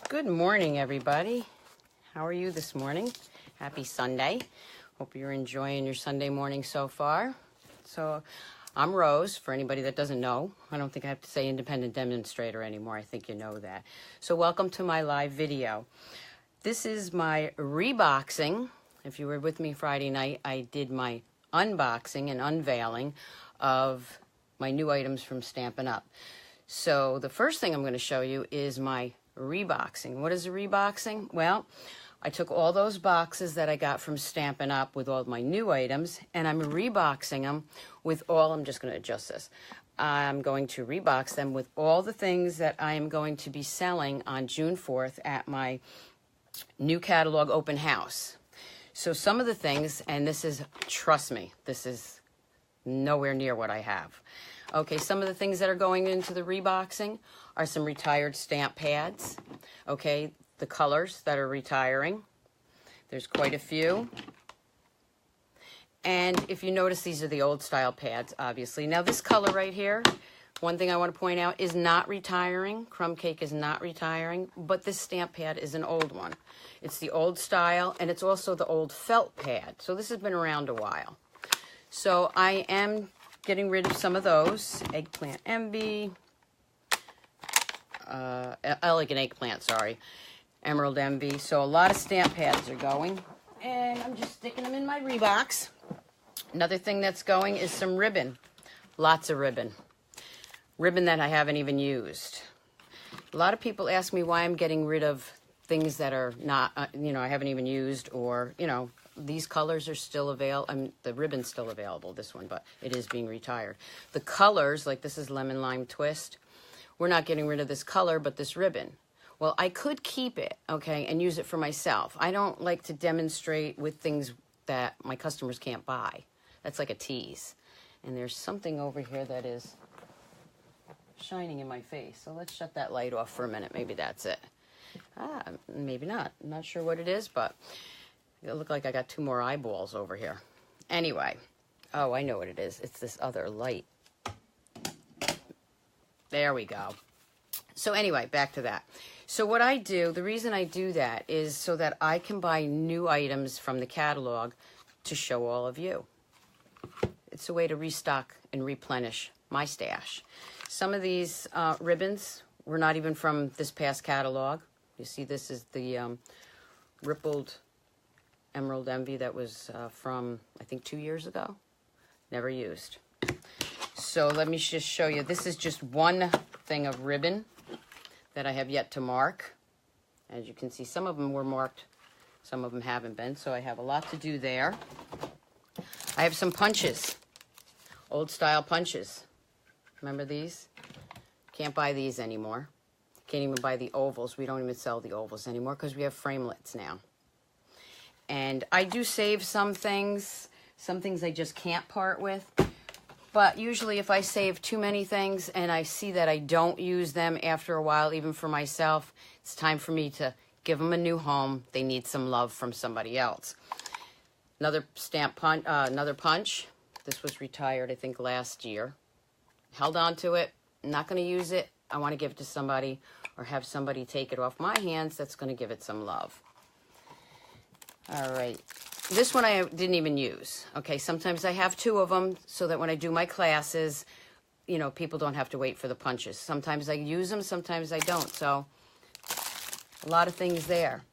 Good morning, everybody. How are you this morning? Happy Sunday. Hope you're enjoying your Sunday morning so far. So, I'm Rose, for anybody that doesn't know. I don't think I have to say independent demonstrator anymore. I think you know that. So, welcome to my live video. This is my reboxing. If you were with me Friday night, I did my unboxing and unveiling of my new items from Stampin' Up. So, the first thing I'm going to show you is my reboxing. What is a reboxing? Well, I took all those boxes that I got from Stampin' Up with all my new items, and I'm reboxing them with all, I'm just going to adjust this. I'm going to rebox them with all the things that I am going to be selling on June 4th at my new catalog open house. So some of the things, and this is, trust me, this is nowhere near what I have. Okay, some of the things that are going into the reboxing are some retired stamp pads. Okay, the colors that are retiring. There's quite a few. And if you notice, these are the old style pads, obviously. Now this color right here, one thing I want to point out, is not retiring. Crumb Cake is not retiring, but this stamp pad is an old one. It's the old style, and it's also the old felt pad. So this has been around a while. So I am getting rid of some of those. Eggplant Envy, Elegant Eggplant, sorry. Emerald Envy. So a lot of stamp pads are going. And I'm just sticking them in my rebox. Another thing that's going is some ribbon. Lots of ribbon. Ribbon that I haven't even used. A lot of people ask me why I'm getting rid of things that are not, I haven't even used, or, these colors are still available. The ribbon's still available, this one, but it is being retired. The colors, like this is Lemon Lime Twist, we're not getting rid of this color, but this ribbon. Well, I could keep it, okay, and use it for myself. I don't like to demonstrate with things that my customers can't buy. That's like a tease. And there's something over here that is shining in my face. So let's shut that light off for a minute. Maybe that's it. Maybe not. I'm not sure what it is, but it looked like I got two more eyeballs over here. Anyway, oh, I know what it is. It's this other light. There we go. So anyway, back to that. So what I do, the reason I do that is so that I can buy new items from the catalog to show all of you. It's a way to restock and replenish my stash. Some of these ribbons were not even from this past catalog. You see, this is the rippled Emerald Envy that was from, I think, 2 years ago. Never used. So let me just show you. This is just one thing of ribbon that I have yet to mark. As you can see, some of them were marked, some of them haven't been, so I have a lot to do there. I have some punches, old style punches. Remember these? Can't buy these anymore. Can't even buy the ovals. We don't even sell the ovals anymore because we have framelits now. And I do save some things I just can't part with. But usually if I save too many things and I see that I don't use them after a while, even for myself, it's time for me to give them a new home. They need some love from somebody else. Another stamp punch, another punch. This was retired, I think, last year. Held on to it. I'm not going to use it. I want to give it to somebody or have somebody take it off my hands that's going to give it some love. All right. This one I didn't even use. Okay, sometimes I have two of them so that when I do my classes, people don't have to wait for the punches. Sometimes I use them, sometimes I don't. So a lot of things there.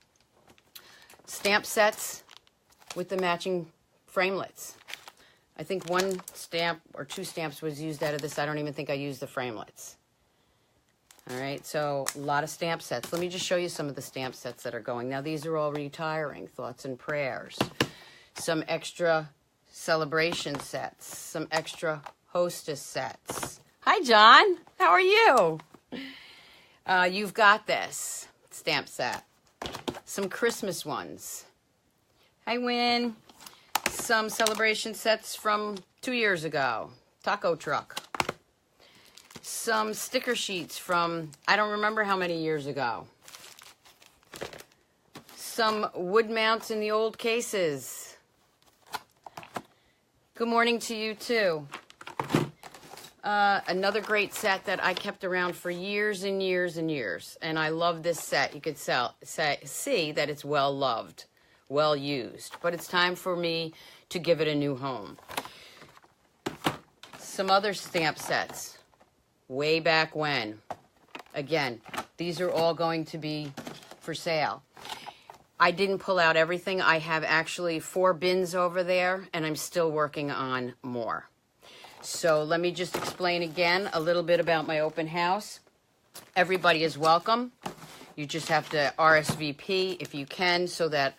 Stamp sets with the matching framelits. I think one stamp or two stamps was used out of this. I don't even think I used the framelits. All right, so a lot of stamp sets. Let me just show you some of the stamp sets that are going. Now, these are all retiring. Thoughts and Prayers. Some extra celebration sets. Some extra hostess sets. Hi, John. How are you? You've Got This stamp set. Some Christmas ones. Hi, Win. Some celebration sets from 2 years ago. Taco Truck. Some sticker sheets from, I don't remember how many years ago. Some wood mounts in the old cases. Good morning to you too. Another great set that I kept around for years and years and years. And I love this set. You could see that it's well loved, well used. But it's time for me to give it a new home. Some other stamp sets. Way back when. Again, these are all going to be for sale. I didn't pull out everything. I have actually 4 bins over there, and I'm still working on more. So let me just explain again a little bit about my open house. Everybody is welcome. You just have to RSVP if you can, so that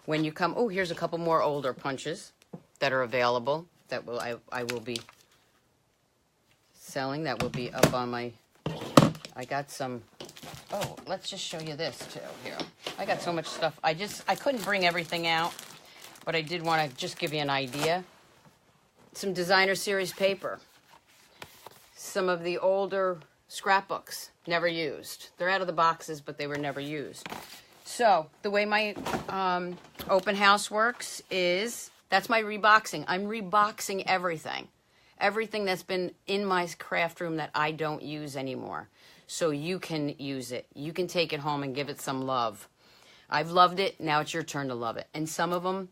when you come... Oh, here's a couple more older punches that are available that I will be selling. That will be up on my... I got some... Oh, let's just show you this too here. I got so much stuff. I couldn't bring everything out, but I did want to just give you an idea. Some designer series paper. Some of the older scrapbooks, never used. They're out of the boxes, but they were never used. So the way my open house works is, that's my reboxing. I'm reboxing everything. Everything that's been in my craft room that I don't use anymore. So you can use it. You can take it home and give it some love. I've loved it. Now it's your turn to love it. And some of them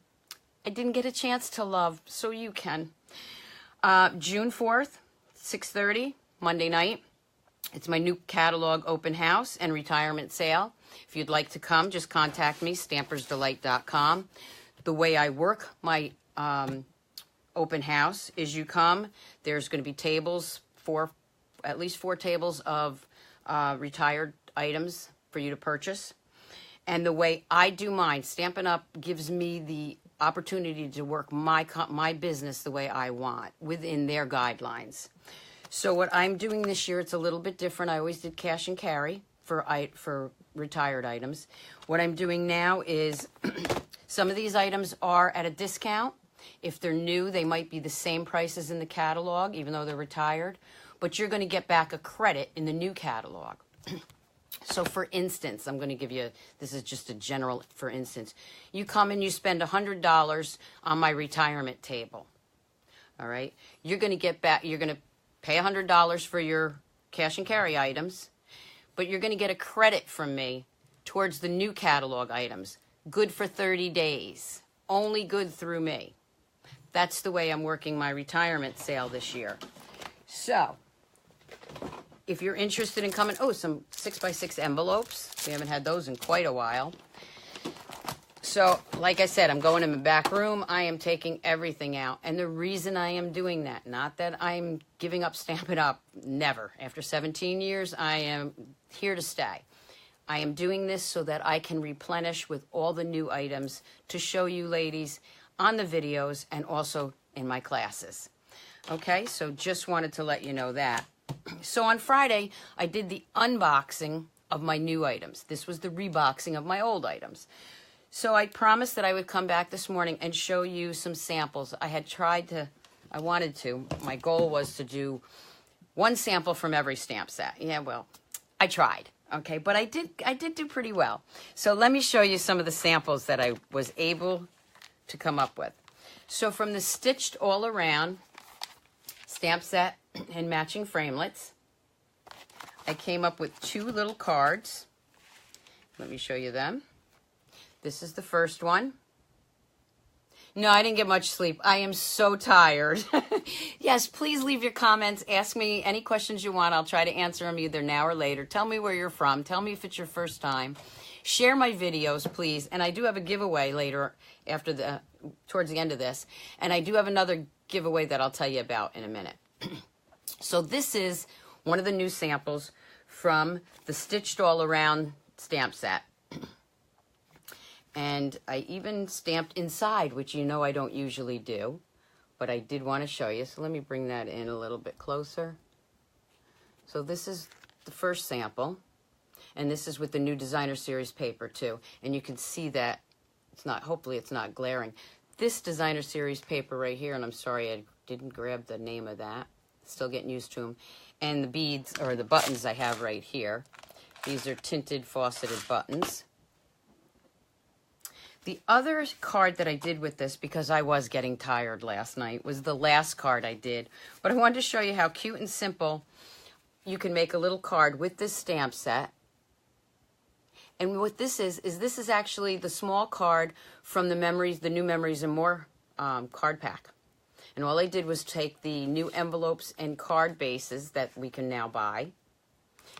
I didn't get a chance to love, so you can. June 4th, 6:30, Monday night. It's my new catalog open house and retirement sale. If you'd like to come, just contact me, stampersdelight.com. The way I work my open house is you come, there's going to be tables, at least 4 tables of retired items for you to purchase. And the way I do mine, Stampin' Up! Gives me the opportunity to work my business the way I want, within their guidelines. So what I'm doing this year, it's a little bit different. I always did cash and carry for retired items. What I'm doing now is some of these items are at a discount. If they're new, they might be the same price as in the catalog, even though they're retired. But you're going to get back a credit in the new catalog. So for instance, I'm going to give you, this is just a general, for instance, you come and you spend $100 on my retirement table. All right. You're going to get back, you're going to pay $100 for your cash and carry items, but you're going to get a credit from me towards the new catalog items. Good for 30 days. Only good through me. That's the way I'm working my retirement sale this year. So, if you're interested in coming, some 6x6 envelopes. We haven't had those in quite a while. So, like I said, I'm going in the back room. I am taking everything out. And the reason I am doing that, not that I'm giving up Stampin' Up, never. After 17 years, I am here to stay. I am doing this so that I can replenish with all the new items to show you ladies on the videos and also in my classes. Okay, so just wanted to let you know that. So on Friday, I did the unboxing of my new items. This was the reboxing of my old items. So I promised that I would come back this morning and show you some samples. I wanted to. My goal was to do 1 sample from every stamp set. Yeah, well, I tried. Okay, but I did do pretty well. So let me show you some of the samples that I was able to come up with. So from the Stitched All Around stamp set and matching framelits, I came up with 2 little cards. Let me show you them. This is the first one. No, I didn't get much sleep. I am so tired. Yes, please leave your comments. Ask me any questions you want. I'll try to answer them either now or later. Tell me where you're from. Tell me if it's your first time. Share my videos, please. And I do have a giveaway later towards the end of this. And I do have another giveaway that I'll tell you about in a minute. So this is one of the new samples from the Stitched All Around stamp set. And I even stamped inside, which you know I don't usually do, but I did want to show you. So let me bring that in a little bit closer. So this is the first sample, and this is with the new designer series paper too. And you can see that hopefully it's not glaring. This designer series paper right here, and I'm sorry I didn't grab the name of that. Still getting used to them. And the beads, or the buttons I have right here. These are tinted, faceted buttons. The other card that I did with this, because I was getting tired last night, was the last card I did. But I wanted to show you how cute and simple you can make a little card with this stamp set. And what this is this is actually the small card from the Memories, the New Memories and More card pack. And all I did was take the new envelopes and card bases that we can now buy.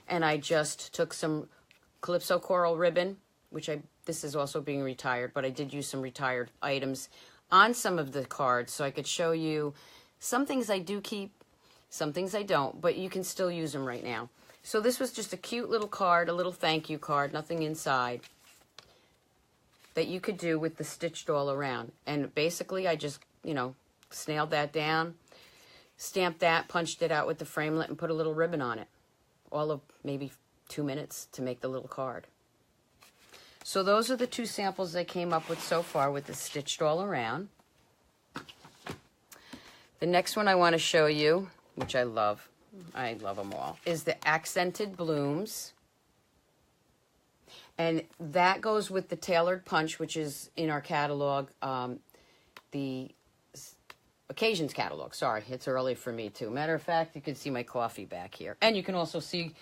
And I just took some Calypso Coral ribbon, which this is also being retired, but I did use some retired items on some of the cards so I could show you some things I do keep, some things I don't, but you can still use them right now. So this was just a cute little card, a little thank you card, nothing inside, that you could do with the stitched all around. And basically I just, you know, snailed that down, stamped that, punched it out with the framelit, and put a little ribbon on it. All of maybe 2 minutes to make the little card. So those are the two samples I came up with so far with the stitched all around. The next one I want to show you, which I love them all, is the accented blooms. And that goes with the tailored punch, which is in our catalog, the Occasions catalog. Sorry, it's early for me too. Matter of fact, you can see my coffee back here. And you can also see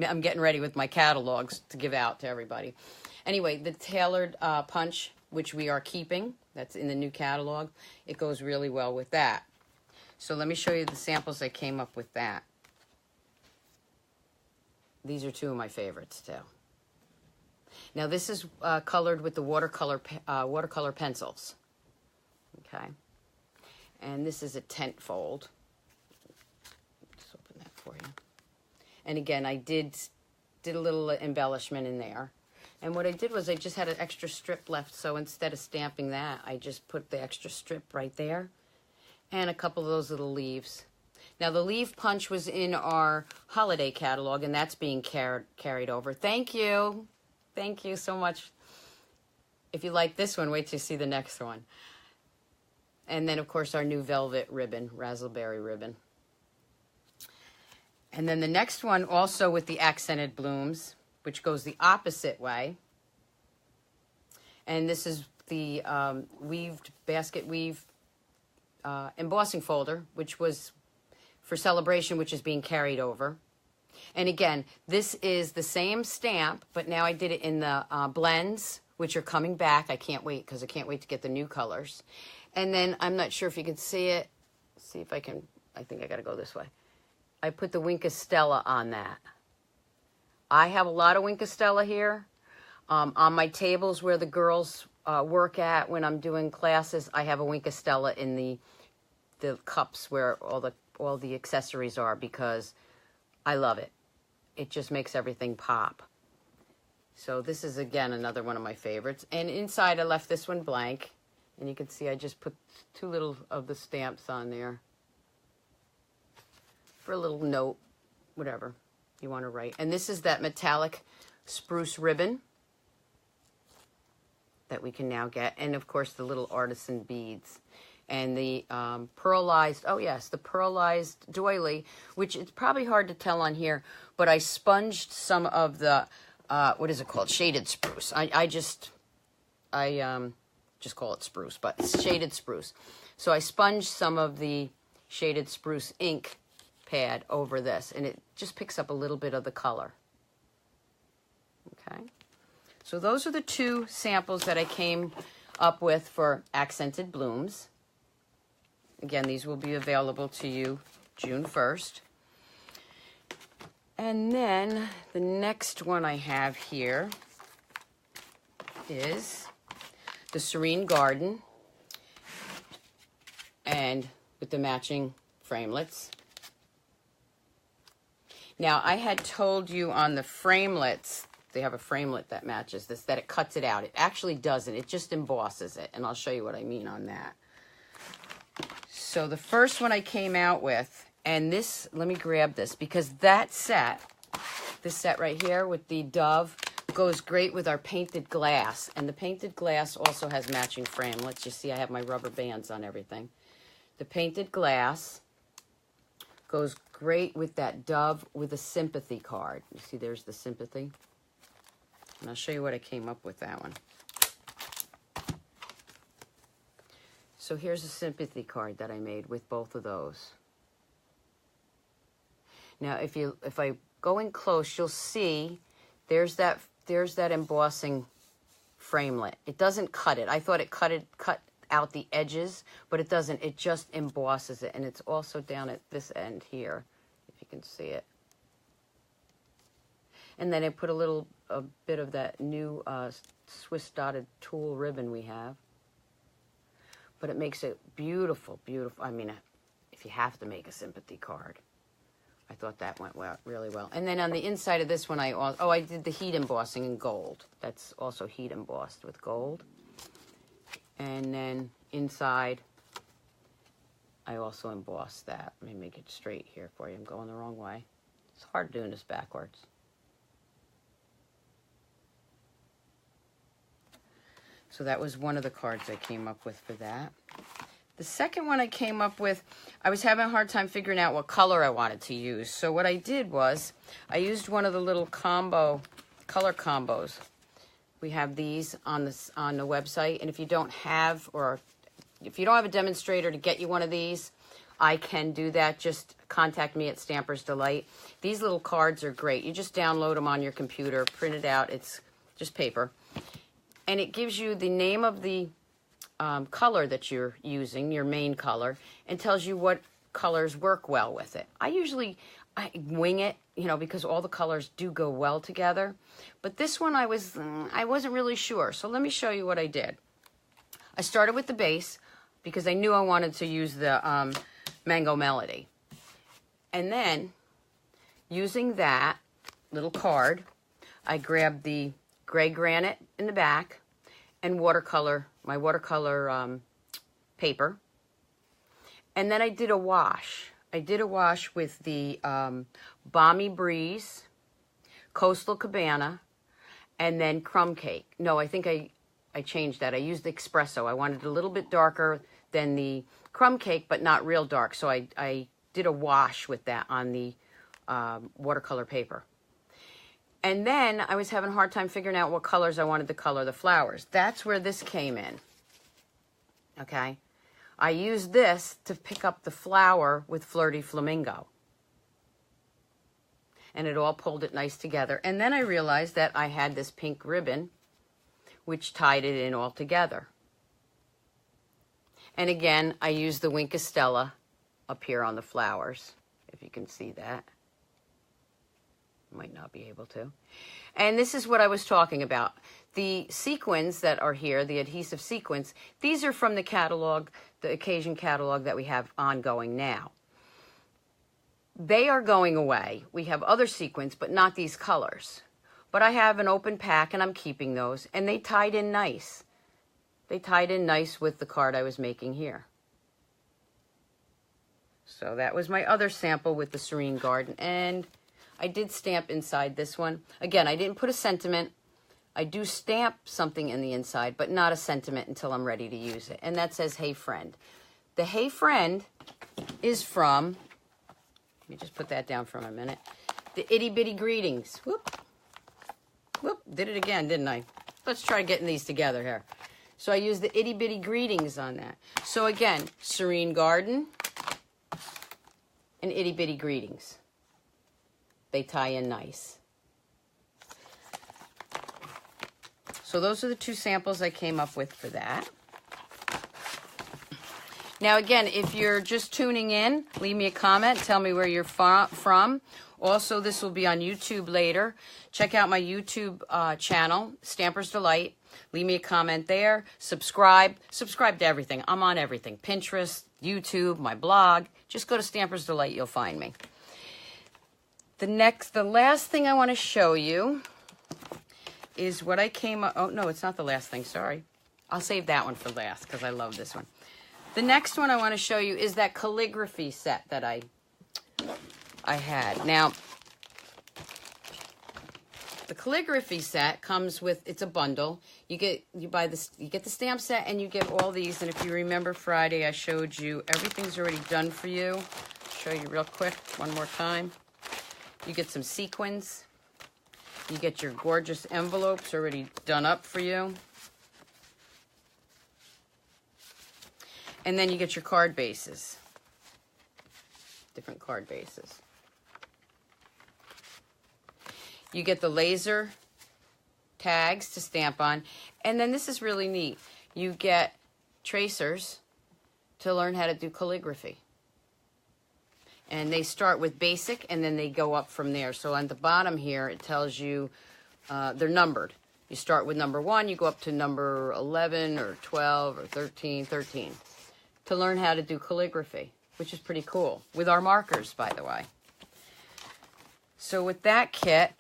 I'm getting ready with my catalogs to give out to everybody. Anyway, the tailored punch, which we are keeping, that's in the new catalog, it goes really well with that. So let me show you the samples I came up with that. These are two of my favorites too. Now this is colored with the watercolor pencils. Okay. And this is a tent fold. Just open that for you. And again, I did a little embellishment in there. And what I did was I just had an extra strip left, so instead of stamping that, I just put the extra strip right there and a couple of those little leaves. Now, the leaf punch was in our holiday catalog, and that's being carried over. Thank you. Thank you so much. If you like this one, wait till you see the next one. And then, of course, our new velvet ribbon, raspberry ribbon. And then the next one, also with the accented blooms, which goes the opposite way. And this is the basket weave embossing folder, which was for celebration, which is being carried over. And again, this is the same stamp, but now I did it in the blends, which are coming back. I can't wait, because I can't wait to get the new colors. And then, I'm not sure if you can see it. See if I can, I think I got to go this way. I put the Wink of Stella on that. I have a lot of Wink of Stella here. On my tables where the girls work at when I'm doing classes, I have a Wink of Stella in the cups where all the accessories are, because I love it. It just makes everything pop. So this is, again, another one of my favorites. And inside I left this one blank. And you can see I just put two little of the stamps on there for a little note, whatever you want to write. And this is that metallic spruce ribbon that we can now get. And, of course, the little artisan beads. And the pearlized, oh, yes, the pearlized doily, which it's probably hard to tell on here, but I sponged some of the, what is it called, shaded spruce. I just call it spruce, but it's shaded spruce. So I sponged some of the shaded spruce ink pad over this, and it just picks up a little bit of the color. Okay. So those are the two samples that I came up with for accented blooms. Again, these will be available to you June 1st. And then the next one I have here is the Serene Garden, and with the matching framelits. Now, I had told you on the framelits, they have a framelit that matches this, that it cuts it out. It actually doesn't. It just embosses it, and I'll show you what I mean on that. So the first one I came out with, and this, let me grab this, because that set, this set right here with the dove, goes great with our painted glass. And the painted glass also has matching framelits. You see I have my rubber bands on everything. The painted glass goes great with that dove with a sympathy card. You see there's the sympathy. And I'll show you what I came up with that one. So here's a sympathy card that I made with both of those. Now, if I go in close, you'll see there's that embossing framelit. It doesn't cut it. I thought it cut out the edges, but it doesn't. It just embosses it, and it's also down at this end here, if you can see it. And then I put a bit of that new Swiss dotted tulle ribbon we have. But it makes it beautiful, beautiful. I mean, if you have to make a sympathy card, I thought that went really well. And then on the inside of this one, I did the heat embossing in gold. That's also heat embossed with gold. And then inside, I also embossed that. Let me make it straight here for you. I'm going the wrong way. It's hard doing this backwards. So that was one of the cards I came up with for that. The second one I came up with, I was having a hard time figuring out what color I wanted to use. So what I did was, I used one of the little color combos. We have these on the website, and if you don't have a demonstrator to get you one of these, I can do that. Just contact me at Stamper's Delight. These little cards are great. You just download them on your computer, print it out. It's just paper. And it gives you the name of the color that you're using, your main color, and tells you what colors work well with it. I wing it, because all the colors do go well together. But this one I wasn't really sure. So let me show you what I did. I started with the base because I knew I wanted to use the Mango Melody. And then, using that little card, I grabbed the gray granite in the back and my watercolor paper. And then I did a wash. I did a wash with the Balmy Breeze, Coastal Cabana, and then Crumb Cake. No, I think I changed that. I used the Espresso. I wanted it a little bit darker than the Crumb Cake, but not real dark. So I did a wash with that on the watercolor paper. And then I was having a hard time figuring out what colors I wanted to color the flowers. That's where this came in. Okay? I used this to pick up the flower with Flirty Flamingo. And it all pulled it nice together. And then I realized that I had this pink ribbon, which tied it in all together. And again, I used the Wink of Stella up here on the flowers, if you can see that. Might not be able to. And this is what I was talking about. The sequins that are here, the adhesive sequins, these are from the catalog, the occasion catalog that we have ongoing now. They are going away. We have other sequins, but not these colors. But I have an open pack, and I'm keeping those, and they tied in nice. They tied in nice with the card I was making here. So that was my other sample with the Serene Garden, and I did stamp inside this one. Again, I didn't put a sentiment. I do stamp something in the inside, but not a sentiment until I'm ready to use it. And that says, Hey Friend. The Hey Friend is from, let me just put that down for a minute, the Itty Bitty Greetings. Whoop. Did it again, didn't I? Let's try getting these together here. So I used the Itty Bitty Greetings on that. So again, Serene Garden and Itty Bitty Greetings. They tie in nice. So those are the two samples I came up with for that. Now again, if you're just tuning in, leave me a comment. Tell me where you're from. Also, this will be on YouTube later. Check out my YouTube channel, Stamper's Delight. Leave me a comment there. Subscribe. Subscribe to everything. I'm on everything. Pinterest, YouTube, my blog. Just go to Stamper's Delight. You'll find me. The last thing I want to show you is what I came up. Oh, no, it's not the last thing. Sorry. I'll save that one for last because I love this one. The next one I want to show you is that calligraphy set that I had. Now, the calligraphy set comes with, it's a bundle. You get the stamp set and you get all these. And if you remember Friday, I showed you everything's already done for you. Show you real quick one more time. You get some sequins. You get your gorgeous envelopes already done up for you. And then you get your card bases. Different card bases. You get the laser tags to stamp on. And then this is really neat. You get tracers to learn how to do calligraphy. And they start with basic and then they go up from there. So on the bottom here, it tells you they're numbered. You start with number 1, you go up to number 11 or 12 or 13 to learn how to do calligraphy, which is pretty cool. With our markers, by the way. So with that kit,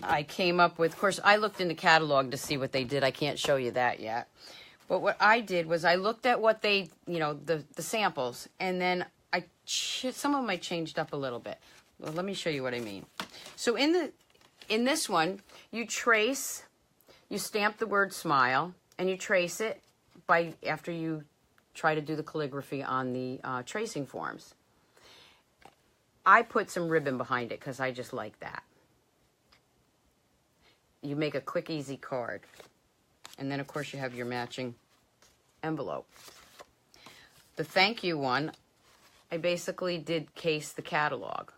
I came up with, of course, I looked in the catalog to see what they did. I can't show you that yet. But what I did was I looked at what they, you know, the samples, and then some of them I changed up a little bit. Well, let me show you what I mean. So in this one, you stamp the word smile, and you trace it after you try to do the calligraphy on the tracing forms. I put some ribbon behind it because I just like that. You make a quick, easy card. And then, of course, you have your matching envelope. The thank you one, I basically did case the catalog.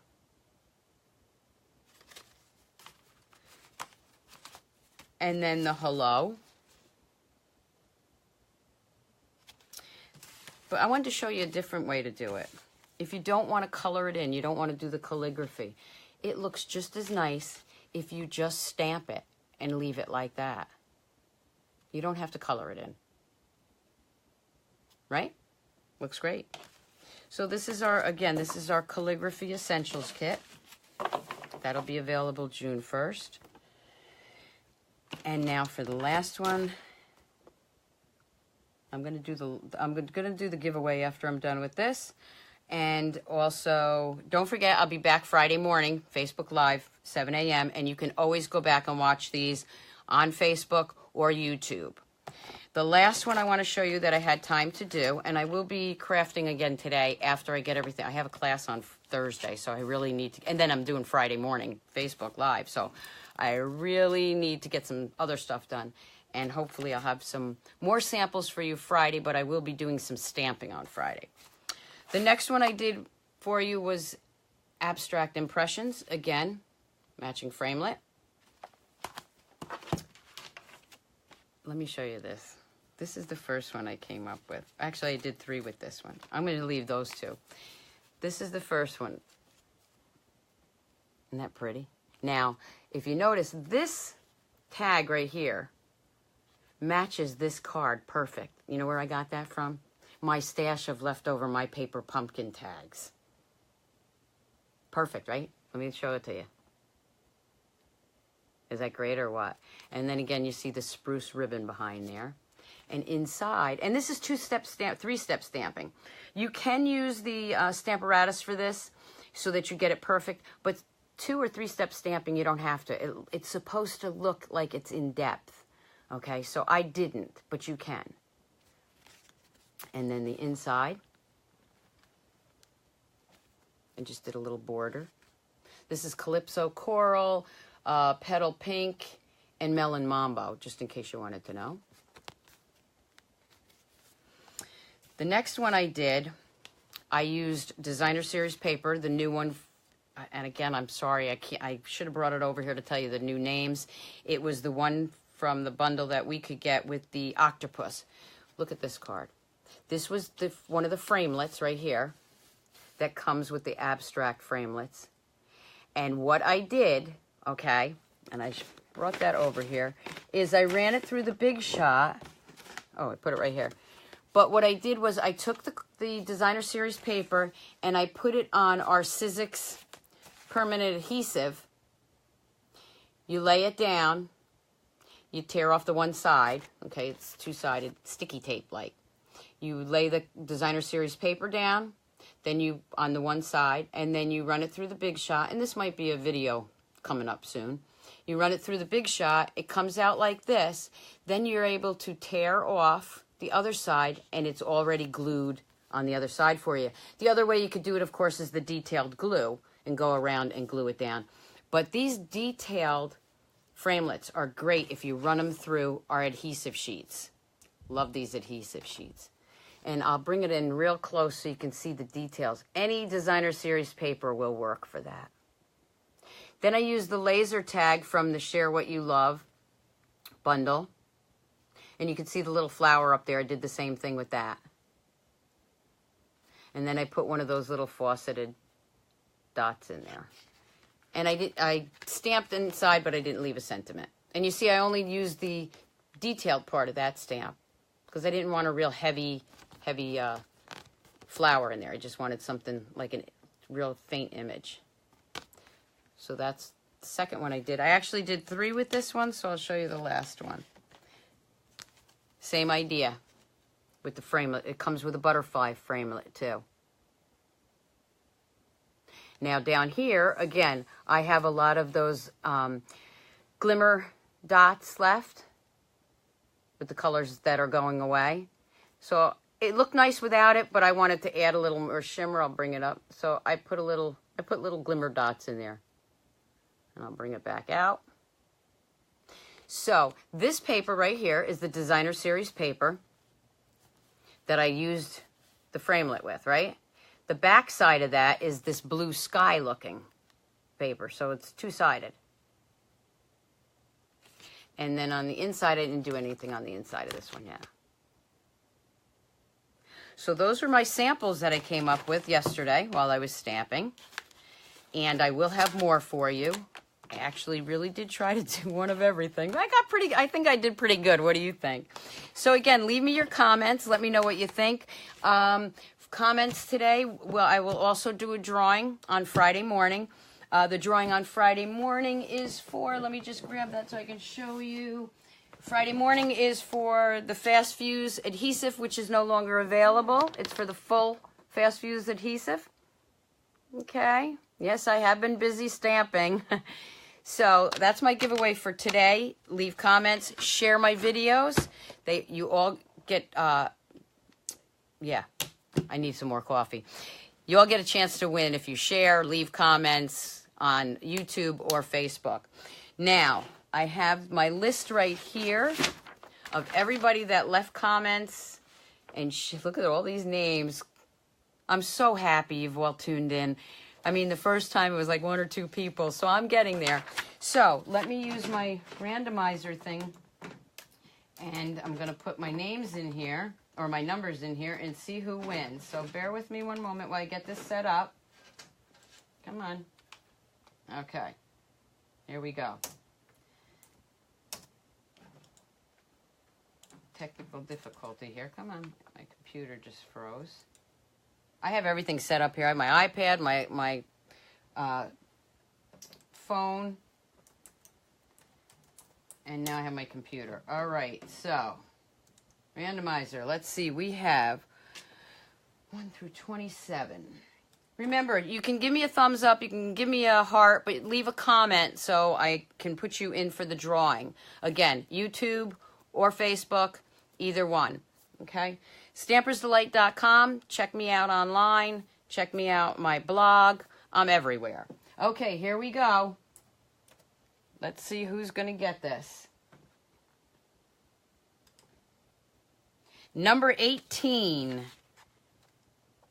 And then the hello. But I wanted to show you a different way to do it. If you don't want to color it in, you don't want to do the calligraphy, it looks just as nice if you just stamp it and leave it like that. You don't have to color it in. Right? Looks great. So this is our Calligraphy Essentials Kit. That'll be available June 1st. And now for the last one, I'm gonna do the giveaway after I'm done with this. And also, don't forget, I'll be back Friday morning, Facebook Live, 7 a.m. And you can always go back and watch these on Facebook or YouTube. The last one I want to show you that I had time to do, and I will be crafting again today after I get everything. I have a class on Thursday, so I really need to, and then I'm doing Friday morning Facebook Live, so I really need to get some other stuff done. And hopefully I'll have some more samples for you Friday, but I will be doing some stamping on Friday. The next one I did for you was Abstract Impressions. Again, matching framelit. Let me show you this. This is the first one I came up with. Actually, I did 3 with this one. I'm going to leave those 2. This is the first one. Isn't that pretty? Now, if you notice, this tag right here matches this card perfect. You know where I got that from? My stash of leftover My Paper Pumpkin tags. Perfect, right? Let me show it to you. Is that great or what? And then again, you see the spruce ribbon behind there. And inside, and this is 3-step stamping. You can use the Stamparatus for this so that you get it perfect, but 2 or 3-step stamping, you don't have to. It's supposed to look like it's in depth. Okay, so I didn't, but you can. And then the inside, I just did a little border. This is Calypso Coral, Petal Pink, and Melon Mambo, just in case you wanted to know. The next one I did, I used Designer Series paper, the new one. And again, I'm sorry, I should have brought it over here to tell you the new names. It was the one from the bundle that we could get with the octopus. Look at this card. This was one of the framelits right here that comes with the abstract framelits. And what I did, okay, and I brought that over here, is I ran it through the Big Shot. Oh, I put it right here. But what I did was I took the Designer Series paper and I put it on our Sizzix permanent adhesive. You lay it down. You tear off the one side. Okay, it's 2-sided, sticky tape like. You lay the Designer Series paper down, then you on the one side, and then you run it through the Big Shot. And this might be a video coming up soon. You run it through the Big Shot. It comes out like this. Then you're able to tear off the other side, and it's already glued on the other side for you. The other way you could do it, of course, is the detailed glue and go around and glue it down. But these detailed framelits are great if you run them through our adhesive sheets. Love these adhesive sheets. And I'll bring it in real close so you can see the details. Any designer series paper will work for that. Then I use the laser tag from the Share What You Love bundle. And you can see the little flower up there. I did the same thing with that. And then I put one of those little fauceted dots in there. And I stamped inside, but I didn't leave a sentiment. And you see I only used the detailed part of that stamp because I didn't want a real heavy flower in there. I just wanted something like a real faint image. So that's the second one I did. I actually did 3 with this one, so I'll show you the last one. Same idea with the framelit. It comes with a butterfly framelit too. Now down here, again, I have a lot of those glimmer dots left with the colors that are going away. So it looked nice without it, but I wanted to add a little more shimmer. I'll bring it up. So I put little glimmer dots in there. And I'll bring it back out. So this paper right here is the designer series paper that I used the framelit with, right? The back side of that is this blue sky looking paper. So it's two-sided. And then on the inside, I didn't do anything on the inside of this one yet. So those were my samples that I came up with yesterday while I was stamping. And I will have more for you. I actually really did try to do one of everything. I think I did pretty good. What do you think? So again, leave me your comments. Let me know what you think. Comments today, well, I will also do a drawing on Friday morning. The drawing on Friday morning is for, let me just grab that so I can show you. Friday morning is for the Fast Fuse adhesive, which is no longer available. It's for the full Fast Fuse adhesive. Okay. Yes, I have been busy stamping. So that's my giveaway for today. Leave comments, share my videos. You all get, yeah, I need some more coffee. You all get a chance to win if you share, leave comments on YouTube or Facebook. Now, I have my list right here of everybody that left comments. And look at all these names. I'm so happy you've all tuned in. I mean, the first time it was like 1 or 2 people, so I'm getting there. So let me use my randomizer thing, and I'm going to put my names in here, or my numbers in here, and see who wins. So bear with me one moment while I get this set up. Come on. Okay. Here we go. Technical difficulty here. Come on. My computer just froze. I have everything set up here. I have my iPad, my phone, and now I have my computer. All right, so randomizer. Let's see. We have 1 through 27. Remember, you can give me a thumbs up, you can give me a heart, but leave a comment so I can put you in for the drawing. Again, YouTube or Facebook, either one. Okay? StampersDelight.com. Check me out online. Check me out my blog. I'm everywhere. Okay, here we go. Let's see who's going to get this. Number 18.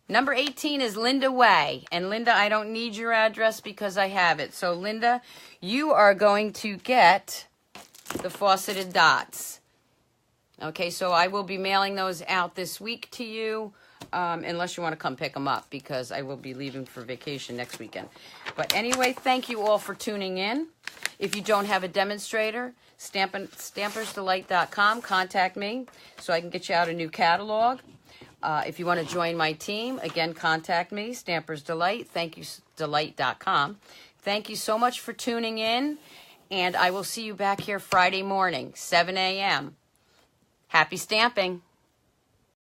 Number 18 is Linda Way. And Linda, I don't need your address because I have it. So Linda, you are going to get the fauceted dots. Okay, so I will be mailing those out this week to you, unless you want to come pick them up, because I will be leaving for vacation next weekend. But anyway, thank you all for tuning in. If you don't have a demonstrator, StampersDelight.com, contact me so I can get you out a new catalog. If you want to join my team, again, contact me, Stampers Delight, ThankYouDelight.com. Thank you so much for tuning in, and I will see you back here Friday morning, 7 a.m. Happy stamping!